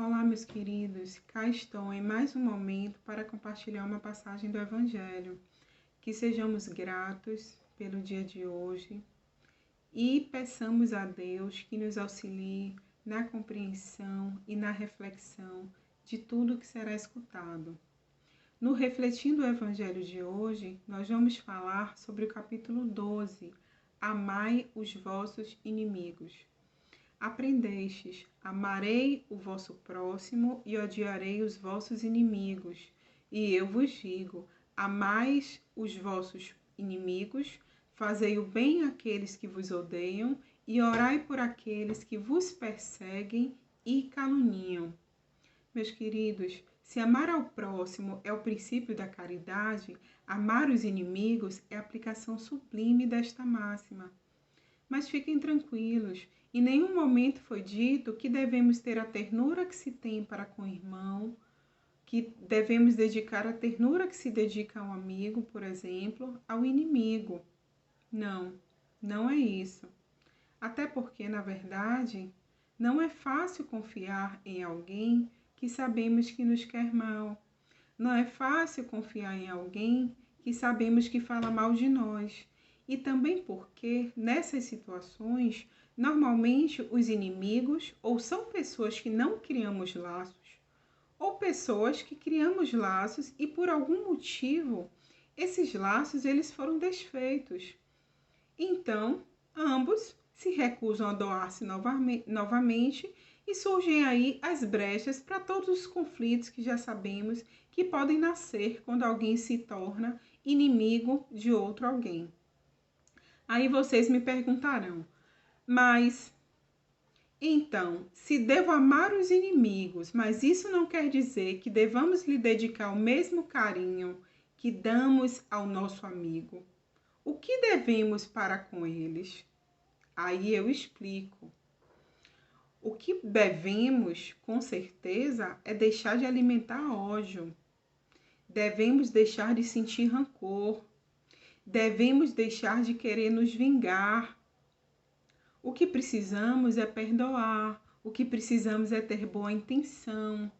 Olá, meus queridos, cá estou em mais um momento para compartilhar uma passagem do Evangelho. Que sejamos gratos pelo dia de hoje e peçamos a Deus que nos auxilie na compreensão e na reflexão de tudo que será escutado. No Refletindo o Evangelho de hoje, nós vamos falar sobre o capítulo 12, Amai os vossos inimigos. Aprendestes, amarei o vosso próximo e odiarei os vossos inimigos. E eu vos digo, amai os vossos inimigos, fazei o bem àqueles que vos odeiam e orai por aqueles que vos perseguem e caluniam. Meus queridos, se amar ao próximo é o princípio da caridade, amar os inimigos é a aplicação sublime desta máxima. Mas fiquem tranquilos, em nenhum momento foi dito que devemos ter a ternura que se tem para com o irmão, que devemos dedicar a ternura que se dedica a um amigo, por exemplo, ao inimigo. Não, não é isso. Até porque, na verdade, não é fácil confiar em alguém que sabemos que nos quer mal. Não é fácil confiar em alguém que sabemos que fala mal de nós. E também porque, nessas situações, normalmente os inimigos ou são pessoas que não criamos laços, ou pessoas que criamos laços e por algum motivo esses laços eles foram desfeitos. Então, ambos se recusam a doar-se novamente e surgem aí as brechas para todos os conflitos que já sabemos que podem nascer quando alguém se torna inimigo de outro alguém. Aí vocês me perguntarão, mas então, se devo amar os inimigos, mas isso não quer dizer que devamos lhe dedicar o mesmo carinho que damos ao nosso amigo. O que devemos para com eles? Aí eu explico. O que devemos, com certeza, é deixar de alimentar ódio. Devemos deixar de sentir rancor. Devemos deixar de querer nos vingar. O que precisamos é perdoar. O que precisamos é ter boa intenção.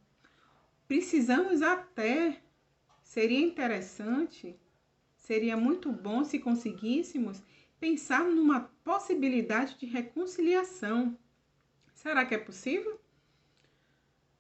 Precisamos até, seria interessante, seria muito bom se conseguíssemos pensar numa possibilidade de reconciliação. Será que é possível?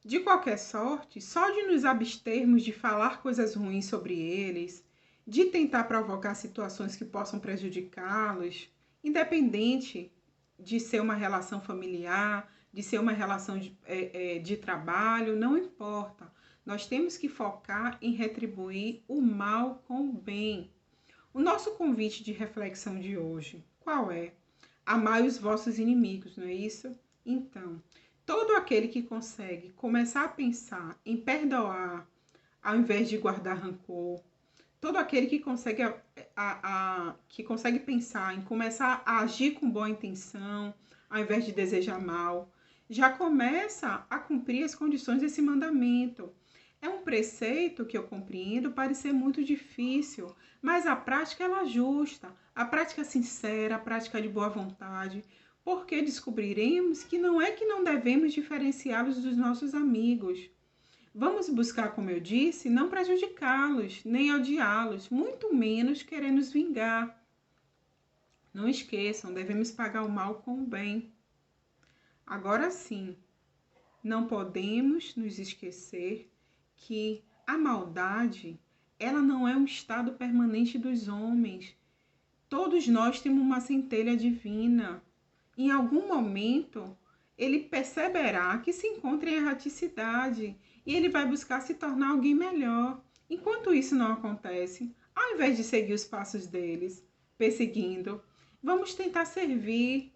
De qualquer sorte, só de nos abstermos de falar coisas ruins sobre eles, de tentar provocar situações que possam prejudicá-los, independente de ser uma relação familiar, de ser uma relação de trabalho, não importa. Nós temos que focar em retribuir o mal com o bem. O nosso convite de reflexão de hoje, qual é? Amai os vossos inimigos, não é isso? Então, todo aquele que consegue começar a pensar em perdoar, ao invés de guardar rancor, todo aquele que consegue, que consegue pensar em começar a agir com boa intenção, ao invés de desejar mal, já começa a cumprir as condições desse mandamento. É um preceito que eu compreendo, parece ser muito difícil, mas a prática ela justa, a prática sincera, a prática de boa vontade, porque descobriremos que não devemos diferenciá-los dos nossos amigos. Vamos buscar, como eu disse, não prejudicá-los, nem odiá-los, muito menos querer nos vingar. Não esqueçam, devemos pagar o mal com o bem. Agora sim, não podemos nos esquecer que a maldade, ela não é um estado permanente dos homens. Todos nós temos uma centelha divina. Em algum momento, ele perceberá que se encontra em erraticidade e ele vai buscar se tornar alguém melhor. Enquanto isso não acontece, ao invés de seguir os passos deles, perseguindo, vamos tentar servir.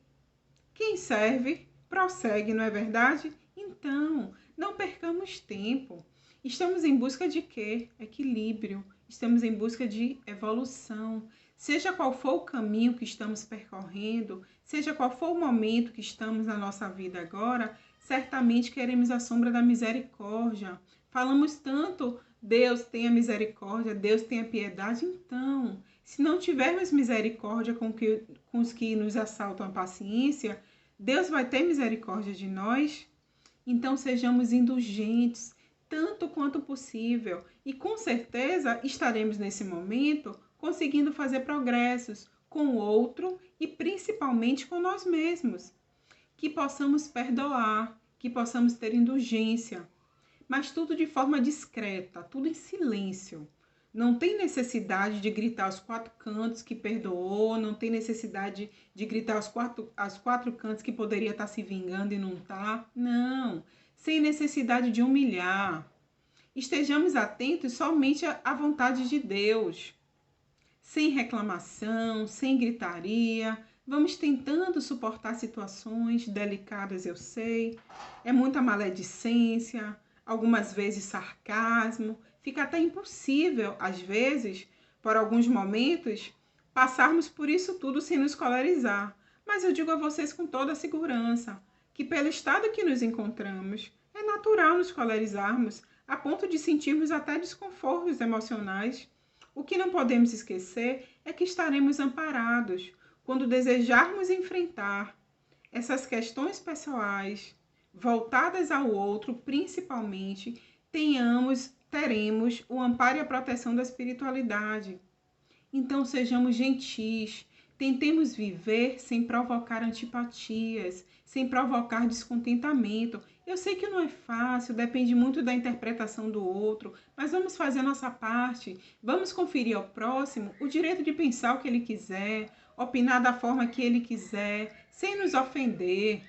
Quem serve, prossegue, não é verdade? Então, não percamos tempo. Estamos em busca de quê? Equilíbrio. Estamos em busca de evolução. Seja qual for o caminho que estamos percorrendo, seja qual for o momento que estamos na nossa vida agora, certamente queremos a sombra da misericórdia. Falamos tanto, Deus tenha misericórdia, Deus tenha piedade. Então, se não tivermos misericórdia com os que nos assaltam a paciência, Deus vai ter misericórdia de nós? Então sejamos indulgentes, tanto quanto possível, e com certeza estaremos nesse momento conseguindo fazer progressos com o outro e principalmente com nós mesmos. Que possamos perdoar, que possamos ter indulgência, mas tudo de forma discreta, tudo em silêncio. Não tem necessidade de gritar aos quatro cantos que perdoou, não tem necessidade de gritar aos quatro cantos que poderia estar se vingando e não está. Não, sem necessidade de humilhar. Estejamos atentos somente à vontade de Deus, sem reclamação, sem gritaria. Vamos tentando suportar situações delicadas, eu sei. É muita maledicência, algumas vezes sarcasmo. Fica até impossível, às vezes, por alguns momentos, passarmos por isso tudo sem nos colarizar. Mas eu digo a vocês com toda a segurança que, pelo estado que nos encontramos, é natural nos colarizarmos, a ponto de sentirmos até desconfortos emocionais. O que não podemos esquecer é que estaremos amparados quando desejarmos enfrentar essas questões pessoais voltadas ao outro, principalmente, teremos o amparo e a proteção da espiritualidade. Então sejamos gentis, tentemos viver sem provocar antipatias, sem provocar descontentamento. Eu sei que não é fácil, depende muito da interpretação do outro, mas vamos fazer a nossa parte, vamos conferir ao próximo o direito de pensar o que ele quiser, opinar da forma que ele quiser, sem nos ofender.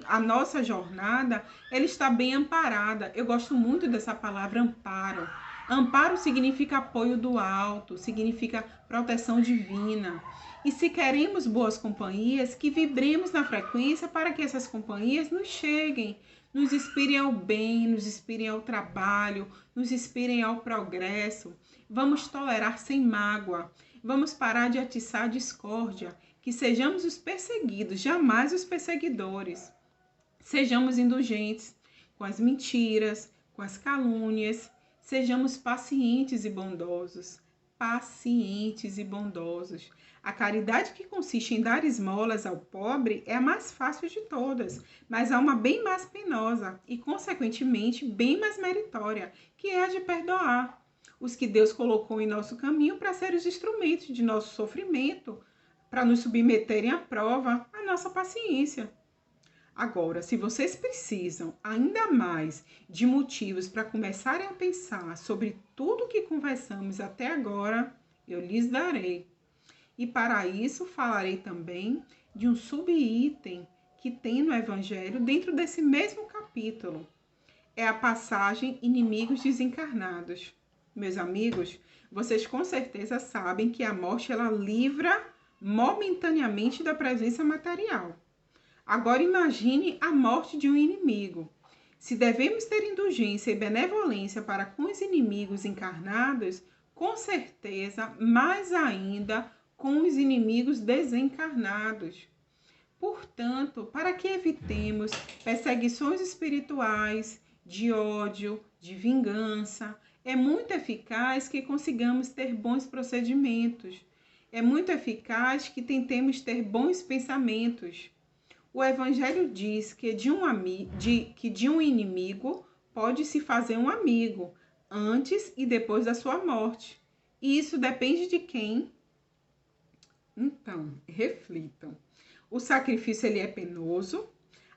A nossa jornada, ela está bem amparada. Eu gosto muito dessa palavra amparo. Amparo significa apoio do alto, significa proteção divina. E se queremos boas companhias, que vibremos na frequência para que essas companhias nos cheguem, nos inspirem ao bem, nos inspirem ao trabalho, nos inspirem ao progresso. Vamos tolerar sem mágoa, vamos parar de atiçar a discórdia, que sejamos os perseguidos, jamais os perseguidores. Sejamos indulgentes com as mentiras, com as calúnias. Sejamos pacientes e bondosos. Pacientes e bondosos. A caridade que consiste em dar esmolas ao pobre é a mais fácil de todas, mas há uma bem mais penosa e, consequentemente, bem mais meritória, que é a de perdoar os que Deus colocou em nosso caminho para ser os instrumentos de nosso sofrimento, para nos submeterem à prova a nossa paciência. Agora, se vocês precisam ainda mais de motivos para começarem a pensar sobre tudo que conversamos até agora, eu lhes darei. E para isso falarei também de um subitem que tem no Evangelho dentro desse mesmo capítulo. É a passagem Inimigos Desencarnados. Meus amigos, vocês com certeza sabem que a morte ela livra momentaneamente da presença material. Agora imagine a morte de um inimigo. Se devemos ter indulgência e benevolência para com os inimigos encarnados, com certeza, mais ainda com os inimigos desencarnados. Portanto, para que evitemos perseguições espirituais, de ódio, de vingança, é muito eficaz que consigamos ter bons procedimentos. É muito eficaz que tentemos ter bons pensamentos. O Evangelho diz que de um inimigo pode-se fazer um amigo, antes e depois da sua morte. E isso depende de quem? Então, reflitam. O sacrifício ele é penoso,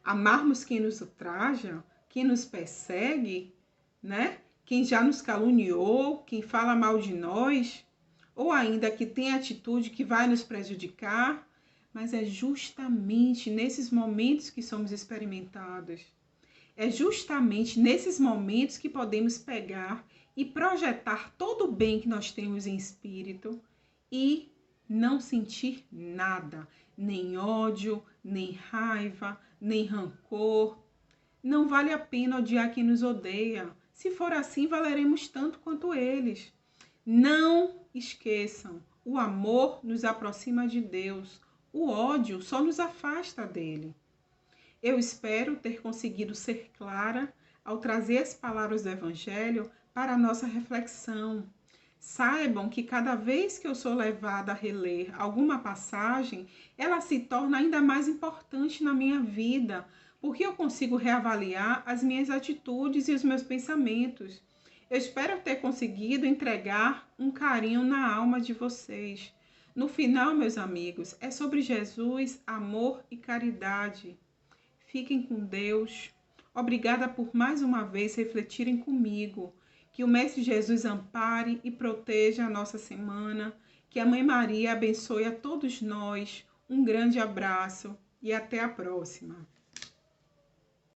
amarmos quem nos ultraja, quem nos persegue, né? Quem já nos caluniou, quem fala mal de nós, ou ainda que tem atitude que vai nos prejudicar, mas é justamente nesses momentos que somos experimentados. É justamente nesses momentos que podemos pegar e projetar todo o bem que nós temos em espírito e não sentir nada, nem ódio, nem raiva, nem rancor. Não vale a pena odiar quem nos odeia. Se for assim, valeremos tanto quanto eles. Não esqueçam, o amor nos aproxima de Deus, o ódio só nos afasta dele. Eu espero ter conseguido ser clara ao trazer as palavras do Evangelho para a nossa reflexão. Saibam que cada vez que eu sou levada a reler alguma passagem, ela se torna ainda mais importante na minha vida, porque eu consigo reavaliar as minhas atitudes e os meus pensamentos. Eu espero ter conseguido entregar um carinho na alma de vocês. No final, meus amigos, é sobre Jesus, amor e caridade. Fiquem com Deus. Obrigada por mais uma vez refletirem comigo. Que o Mestre Jesus ampare e proteja a nossa semana. Que a Mãe Maria abençoe a todos nós. Um grande abraço e até a próxima.